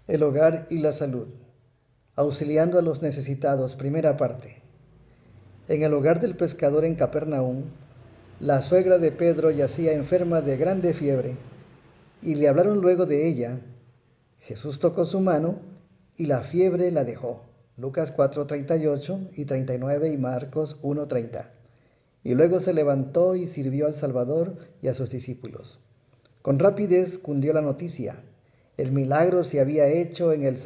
El hogar y la salud. Auxiliando a los necesitados. Primera parte. En el hogar del pescador en Capernaum, la suegra de Pedro yacía enferma de grande fiebre, y le hablaron luego de ella. Jesús tocó su mano, y la fiebre la dejó. Lucas 4:38 y 39 y Marcos 1:30. Y luego se levantó y sirvió al Salvador y a sus discípulos. Con rapidez cundió la noticia. El milagro se había hecho en el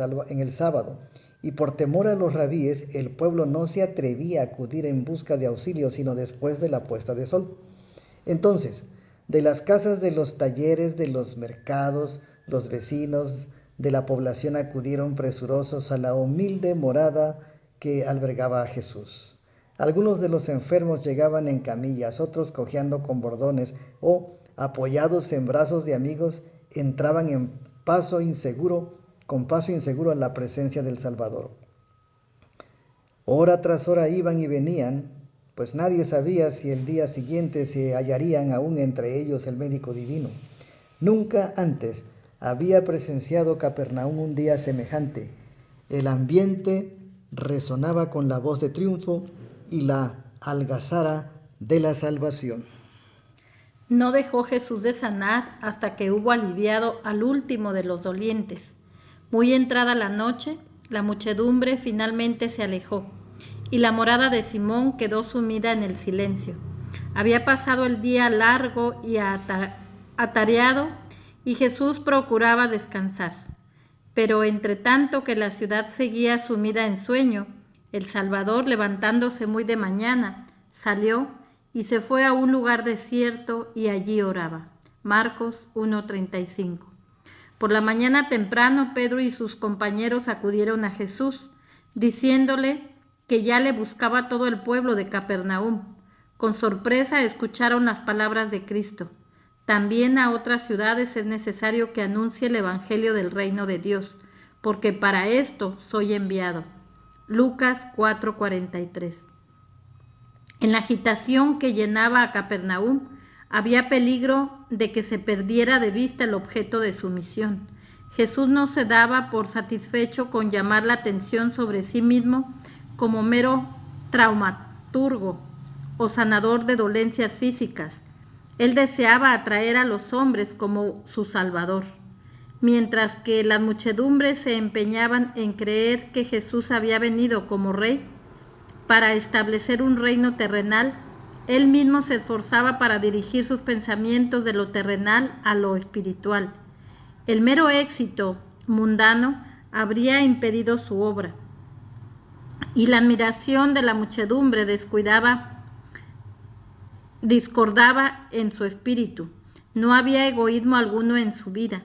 sábado, y por temor a los rabíes, el pueblo no se atrevía a acudir en busca de auxilio sino después de la puesta de sol. Entonces, de las casas, de los talleres, de los mercados, los vecinos de la población acudieron presurosos a la humilde morada que albergaba a Jesús. Algunos de los enfermos llegaban en camillas, otros cojeando con bordones o, apoyados en brazos de amigos, entraban con paso inseguro a la presencia del Salvador. Hora tras hora iban y venían, pues nadie sabía si el día siguiente se hallarían aún entre ellos el médico divino. Nunca antes había presenciado Capernaum un día semejante. El ambiente resonaba con la voz de triunfo y la algazara de la salvación. No dejó Jesús de sanar hasta que hubo aliviado al último de los dolientes. Muy entrada la noche, la muchedumbre finalmente se alejó, y la morada de Simón quedó sumida en el silencio. Había pasado el día largo y atareado, y Jesús procuraba descansar. Pero entre tanto que la ciudad seguía sumida en sueño, el Salvador, levantándose muy de mañana, salió y se fue a un lugar desierto y allí oraba. Marcos 1:35. Por la mañana temprano, Pedro y sus compañeros acudieron a Jesús, diciéndole que ya le buscaba todo el pueblo de Capernaum. Con sorpresa escucharon las palabras de Cristo. También a otras ciudades es necesario que anuncie el evangelio del reino de Dios, porque para esto soy enviado. Lucas 4:43. En la agitación que llenaba a Capernaum, había peligro de que se perdiera de vista el objeto de su misión. Jesús no se daba por satisfecho con llamar la atención sobre sí mismo como mero traumaturgo o sanador de dolencias físicas. Él deseaba atraer a los hombres como su Salvador. Mientras que las muchedumbres se empeñaban en creer que Jesús había venido como rey para establecer un reino terrenal, él mismo se esforzaba para dirigir sus pensamientos de lo terrenal a lo espiritual. El mero éxito mundano habría impedido su obra, y la admiración de la muchedumbre discordaba en su espíritu. No había egoísmo alguno en su vida.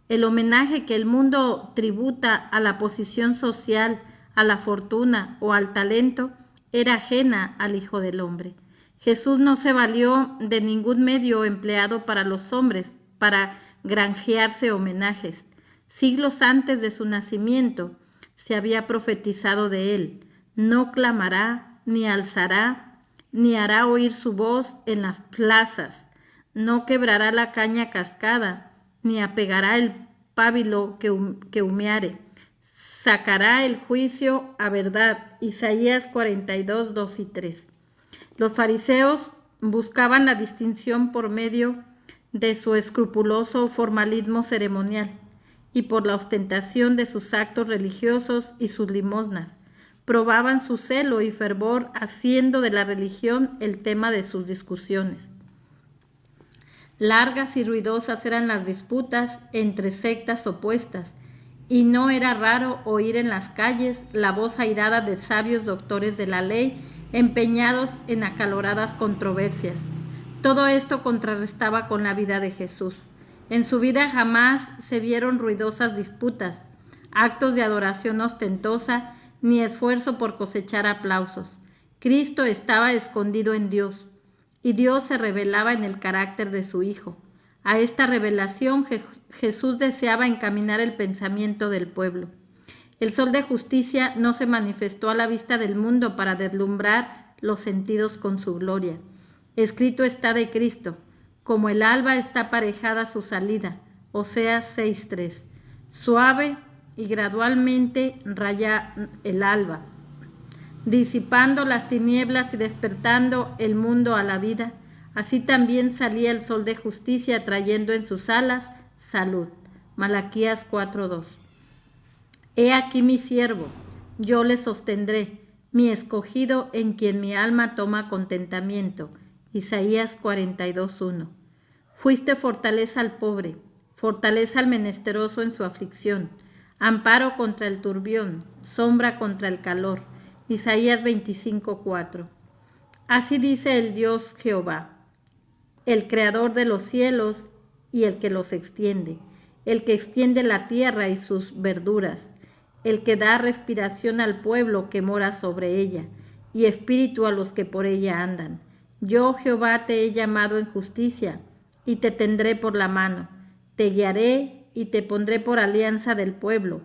El homenaje que el mundo tributa a la posición social, a la fortuna o al talento era ajena al Hijo del Hombre. Jesús no se valió de ningún medio empleado para los hombres para granjearse homenajes. Siglos antes de su nacimiento se había profetizado de él: no clamará, ni alzará, ni hará oír su voz en las plazas, no quebrará la caña cascada, ni apegará el pábilo que humeare. Sacará el juicio a verdad. Isaías 42, 2 y 3. Los fariseos buscaban la distinción por medio de su escrupuloso formalismo ceremonial y por la ostentación de sus actos religiosos y sus limosnas. Probaban su celo y fervor haciendo de la religión el tema de sus discusiones. Largas y ruidosas eran las disputas entre sectas opuestas, y no era raro oír en las calles la voz airada de sabios doctores de la ley empeñados en acaloradas controversias. Todo esto contrarrestaba con la vida de Jesús. En su vida jamás se vieron ruidosas disputas, actos de adoración ostentosa, ni esfuerzo por cosechar aplausos. Cristo estaba escondido en Dios, y Dios se revelaba en el carácter de su Hijo. A esta revelación Jesús deseaba encaminar el pensamiento del pueblo. El sol de justicia no se manifestó a la vista del mundo para deslumbrar los sentidos con su gloria. Escrito está de Cristo: como el alba está aparejada su salida. Oseas 6:3. Suave y gradualmente raya el alba, disipando las tinieblas y despertando el mundo a la vida. Así también salía el sol de justicia, trayendo en sus alas salud. Malaquías 4:2. He aquí mi siervo, yo le sostendré, mi escogido en quien mi alma toma contentamiento. Isaías 42:1. Fuiste fortaleza al pobre, fortaleza al menesteroso en su aflicción, amparo contra el turbión, sombra contra el calor. Isaías 25:4. Así dice el Dios Jehová, el creador de los cielos y el que los extiende, el que extiende la tierra y sus verduras, el que da respiración al pueblo que mora sobre ella, y espíritu a los que por ella andan. Yo, Jehová, te he llamado en justicia, y te tendré por la mano, te guiaré y te pondré por alianza del pueblo,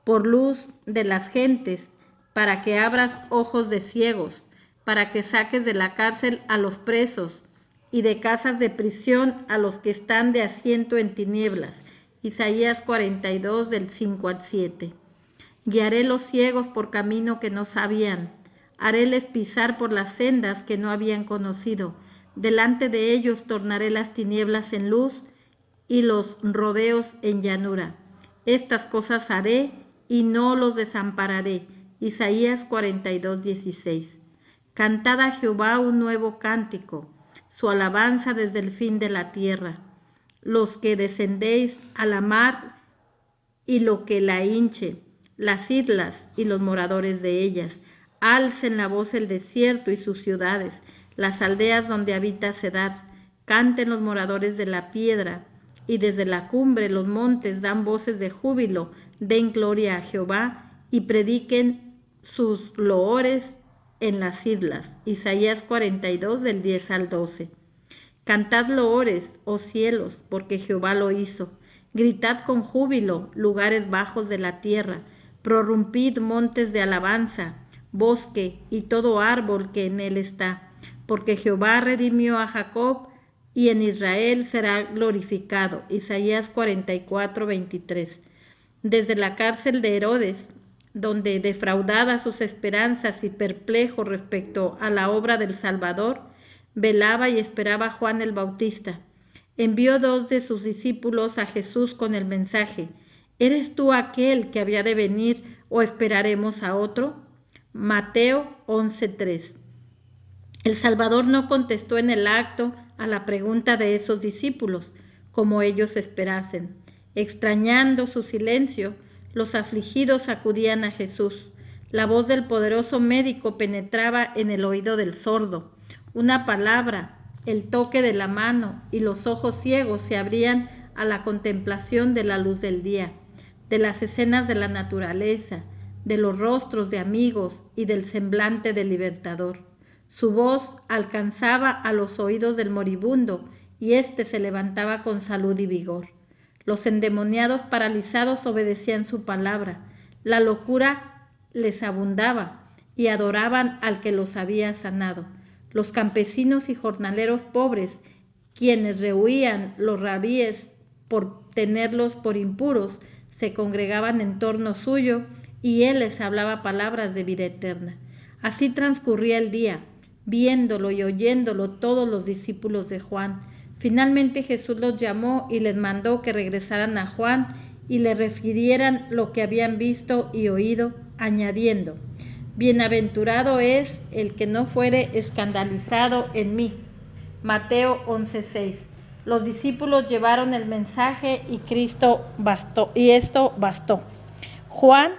por luz de las gentes, para que abras ojos de ciegos, para que saques de la cárcel a los presos, y de casas de prisión a los que están de asiento en tinieblas. Isaías 42, del 5 al 7. Guiaré los ciegos por camino que no sabían, haréles pisar por las sendas que no habían conocido. Delante de ellos tornaré las tinieblas en luz y los rodeos en llanura. Estas cosas haré y no los desampararé. Isaías 42:16. Cantad a Jehová un nuevo cántico, su alabanza desde el fin de la tierra. Los que descendéis a la mar y lo que la hinche, las islas y los moradores de ellas. Alcen la voz el desierto y sus ciudades, las aldeas donde habita Cedar. Canten los moradores de la piedra, y desde la cumbre los montes dan voces de júbilo. Den gloria a Jehová y prediquen sus loores en las islas. Isaías 42, del 10 al 12. Cantad loores, oh cielos, porque Jehová lo hizo. Gritad con júbilo, lugares bajos de la tierra. Prorrumpid montes de alabanza, bosque y todo árbol que en él está. Porque Jehová redimió a Jacob y en Israel será glorificado. Isaías 44:23. Desde la cárcel de Herodes, donde defraudadas sus esperanzas y perplejo respecto a la obra del Salvador, velaba y esperaba Juan el Bautista. Envió 2 de sus discípulos a Jesús con el mensaje: ¿eres tú aquel que había de venir o esperaremos a otro? Mateo 11:3. El Salvador no contestó en el acto a la pregunta de esos discípulos, como ellos esperasen. Extrañando su silencio, los afligidos acudían a Jesús. La voz del poderoso médico penetraba en el oído del sordo. Una palabra, el toque de la mano y los ojos ciegos se abrían a la contemplación de la luz del día, de las escenas de la naturaleza, de los rostros de amigos y del semblante del libertador. Su voz alcanzaba a los oídos del moribundo y éste se levantaba con salud y vigor. Los endemoniados paralizados obedecían su palabra. La locura les abundaba y adoraban al que los había sanado. Los campesinos y jornaleros pobres, quienes rehuían los rabíes por tenerlos por impuros, se congregaban en torno suyo y él les hablaba palabras de vida eterna. Así transcurría el día, viéndolo y oyéndolo todos los discípulos de Juan. Finalmente Jesús los llamó y les mandó que regresaran a Juan y le refirieran lo que habían visto y oído, añadiendo: bienaventurado es el que no fuere escandalizado en mí. Mateo 11:6. Los discípulos llevaron el mensaje y esto bastó. Juan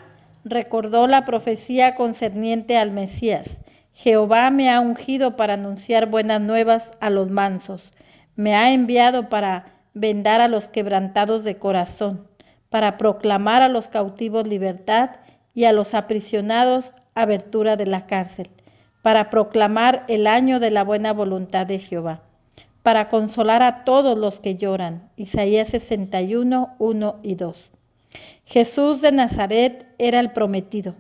recordó la profecía concerniente al Mesías. Jehová me ha ungido para anunciar buenas nuevas a los mansos. Me ha enviado para vendar a los quebrantados de corazón, para proclamar a los cautivos libertad y a los aprisionados abertura de la cárcel, para proclamar el año de la buena voluntad de Jehová, para consolar a todos los que lloran. Isaías 61, 1 y 2. Jesús de Nazaret era el prometido.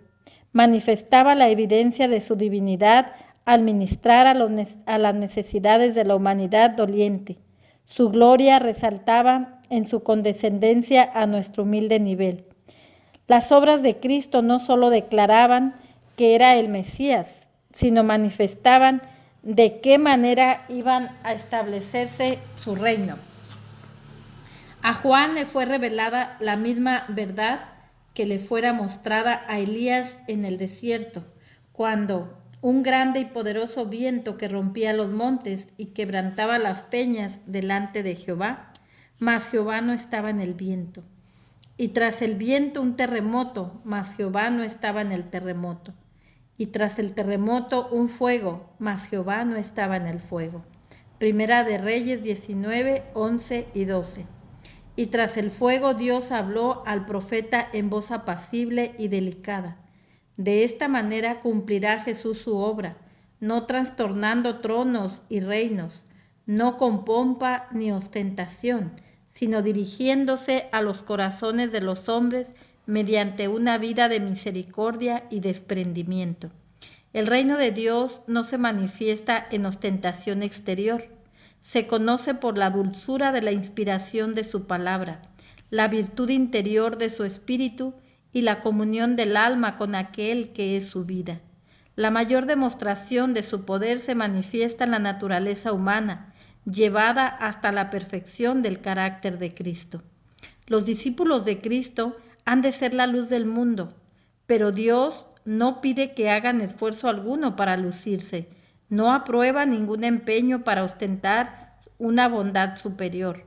Manifestaba la evidencia de su divinidad al ministrar a las necesidades de la humanidad doliente. Su gloria resaltaba en su condescendencia a nuestro humilde nivel. Las obras de Cristo no solo declaraban que era el Mesías, sino manifestaban de qué manera iban a establecerse su reino. A Juan le fue revelada la misma verdad que le fuera mostrada a Elías en el desierto, cuando un grande y poderoso viento que rompía los montes y quebrantaba las peñas delante de Jehová, mas Jehová no estaba en el viento. Y tras el viento un terremoto, mas Jehová no estaba en el terremoto. Y tras el terremoto un fuego, mas Jehová no estaba en el fuego. Primera de Reyes 19, 11 y 12. Y tras el fuego Dios habló al profeta en voz apacible y delicada. De esta manera cumplirá Jesús su obra, no trastornando tronos y reinos, no con pompa ni ostentación, sino dirigiéndose a los corazones de los hombres mediante una vida de misericordia y desprendimiento. El reino de Dios no se manifiesta en ostentación exterior. Se conoce por la dulzura de la inspiración de su palabra, la virtud interior de su espíritu y la comunión del alma con aquel que es su vida. La mayor demostración de su poder se manifiesta en la naturaleza humana, llevada hasta la perfección del carácter de Cristo. Los discípulos de Cristo han de ser la luz del mundo, pero Dios no pide que hagan esfuerzo alguno para lucirse, no aprueba ningún empeño para ostentar una bondad superior.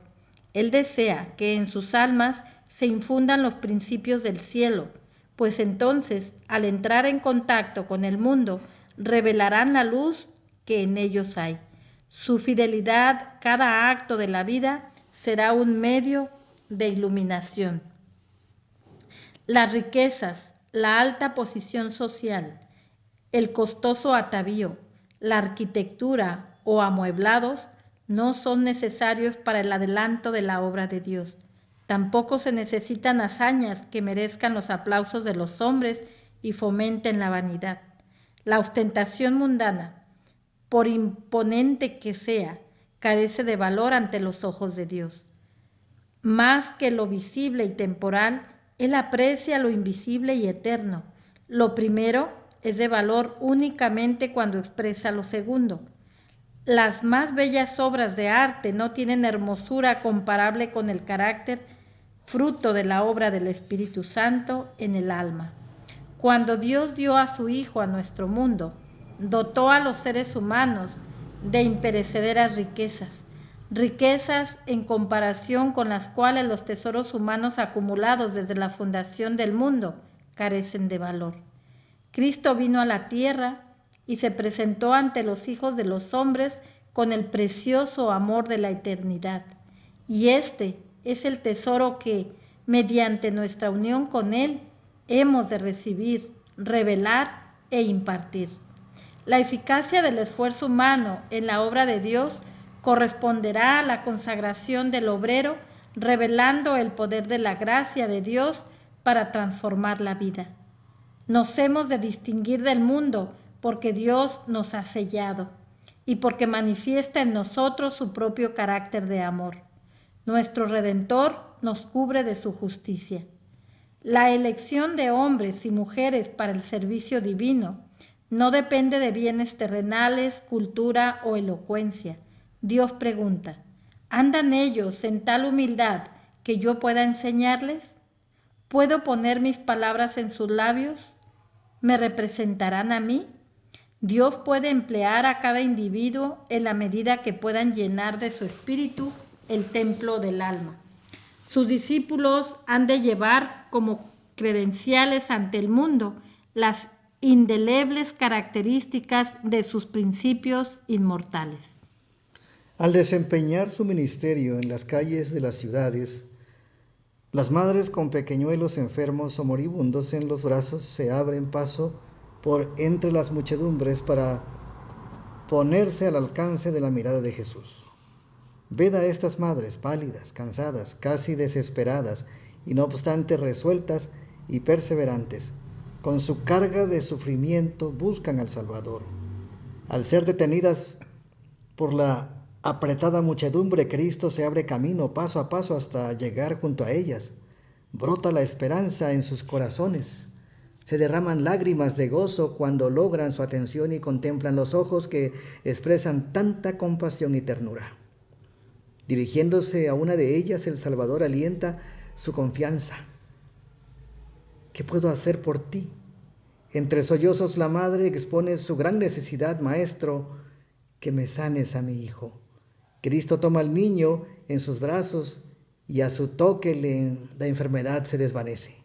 Él desea que en sus almas se infundan los principios del cielo, pues entonces, al entrar en contacto con el mundo, revelarán la luz que en ellos hay. Su fidelidad, cada acto de la vida, será un medio de iluminación. Las riquezas, la alta posición social, el costoso atavío, la arquitectura o amueblados no son necesarios para el adelanto de la obra de Dios. Tampoco se necesitan hazañas que merezcan los aplausos de los hombres y fomenten la vanidad. La ostentación mundana, por imponente que sea, carece de valor ante los ojos de Dios. Más que lo visible y temporal, Él aprecia lo invisible y eterno. Lo primero es de valor únicamente cuando expresa lo segundo. Las más bellas obras de arte no tienen hermosura comparable con el carácter fruto de la obra del Espíritu Santo en el alma. Cuando Dios dio a su Hijo a nuestro mundo, dotó a los seres humanos de imperecederas riquezas en comparación con las cuales los tesoros humanos acumulados desde la fundación del mundo carecen de valor. Cristo vino a la tierra y se presentó ante los hijos de los hombres con el precioso amor de la eternidad. Y este es el tesoro que, mediante nuestra unión con Él, hemos de recibir, revelar e impartir. La eficacia del esfuerzo humano en la obra de Dios corresponderá a la consagración del obrero, revelando el poder de la gracia de Dios para transformar la vida. Nos hemos de distinguir del mundo porque Dios nos ha sellado y porque manifiesta en nosotros su propio carácter de amor. Nuestro Redentor nos cubre de su justicia. La elección de hombres y mujeres para el servicio divino no depende de bienes terrenales, cultura o elocuencia. Dios pregunta, ¿andan ellos en tal humildad que yo pueda enseñarles? ¿Puedo poner mis palabras en sus labios? ¿Me representarán a mí? Dios puede emplear a cada individuo en la medida que puedan llenar de su espíritu el templo del alma. Sus discípulos han de llevar como credenciales ante el mundo las indelebles características de sus principios inmortales. Al desempeñar su ministerio en las calles de las ciudades, las madres con pequeñuelos enfermos o moribundos en los brazos se abren paso por entre las muchedumbres para ponerse al alcance de la mirada de Jesús. Ved a estas madres pálidas, cansadas, casi desesperadas, y no obstante resueltas y perseverantes. Con su carga de sufrimiento buscan al Salvador. Al ser detenidas por la apretada muchedumbre, Cristo se abre camino paso a paso hasta llegar junto a ellas. Brota la esperanza en sus corazones. Se derraman lágrimas de gozo cuando logran su atención y contemplan los ojos que expresan tanta compasión y ternura. Dirigiéndose a una de ellas, el Salvador alienta su confianza. ¿Qué puedo hacer por ti? Entre sollozos la madre expone su gran necesidad: Maestro, que me sanes a mi hijo. Cristo toma al niño en sus brazos y a su toque la enfermedad se desvanece.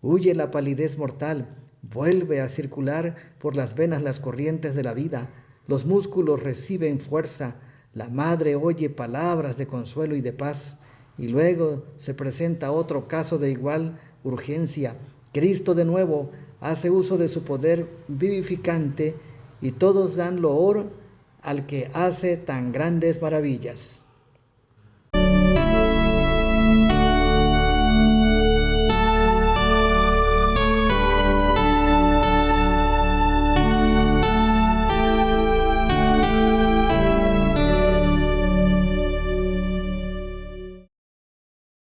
Huye la palidez mortal, vuelve a circular por las venas las corrientes de la vida, los músculos reciben fuerza, la madre oye palabras de consuelo y de paz, y luego se presenta otro caso de igual urgencia. Cristo de nuevo hace uso de su poder vivificante y todos dan loor al que hace tan grandes maravillas.